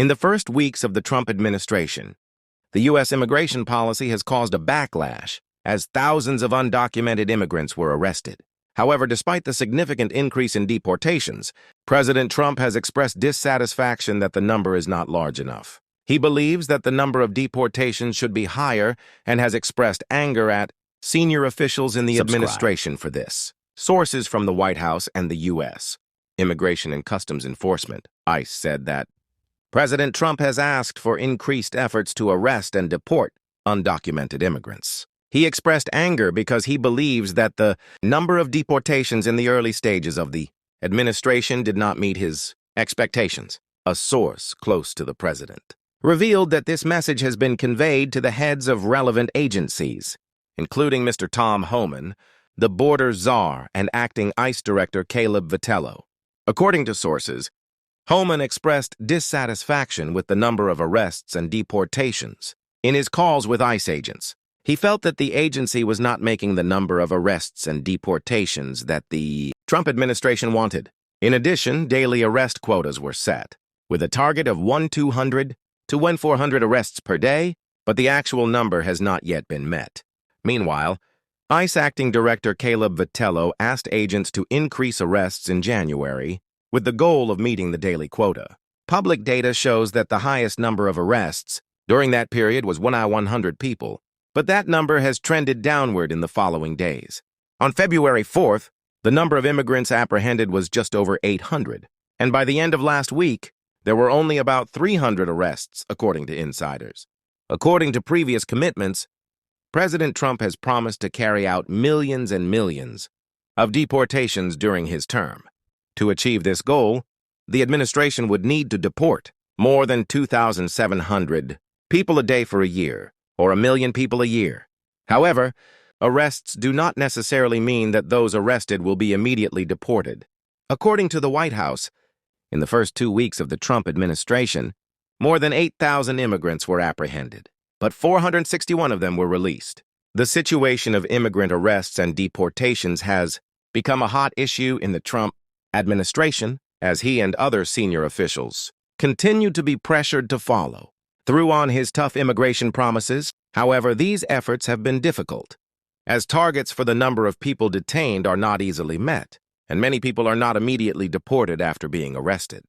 In the first weeks of the Trump administration, the U.S. immigration policy has caused a backlash as thousands of undocumented immigrants were arrested. However, despite the significant increase in deportations, President Trump has expressed dissatisfaction that the number is not large enough. He believes that the number of deportations should be higher and has expressed anger at senior officials in the administration for this. Sources from the White House and the U.S. Immigration and Customs Enforcement, ICE, said that President Trump has asked for increased efforts to arrest and deport undocumented immigrants. He expressed anger because he believes that the number of deportations in the early stages of the administration did not meet his expectations. A source close to the president revealed that this message has been conveyed to the heads of relevant agencies, including Mr. Tom Homan, the border czar, and acting ICE Director Caleb Vitello. According to sources, Homan expressed dissatisfaction with the number of arrests and deportations. In his calls with ICE agents, he felt that the agency was not making the number of arrests and deportations that the Trump administration wanted. In addition, daily arrest quotas were set, with a target of 1,200 to 1,400 arrests per day, but the actual number has not yet been met. Meanwhile, ICE Acting Director Caleb Vitello asked agents to increase arrests in January with the goal of meeting the daily quota. Public data shows that the highest number of arrests during that period was 100 people, but that number has trended downward in the following days. On February 4th, the number of immigrants apprehended was just over 800, and by the end of last week, there were only about 300 arrests, according to insiders. According to previous commitments, President Trump has promised to carry out millions and millions of deportations during his term. To achieve this goal, the administration would need to deport more than 2,700 people a day for a year, or 1 million people a year. However, arrests do not necessarily mean that those arrested will be immediately deported. According to the White House, in the first 2 weeks of the Trump administration, more than 8,000 immigrants were apprehended, but 461 of them were released. The situation of immigrant arrests and deportations has become a hot issue in the Trump administration, as he and other senior officials continue to be pressured to follow through on his tough immigration promises. However, these efforts have been difficult, as targets for the number of people detained are not easily met, and many people are not immediately deported after being arrested.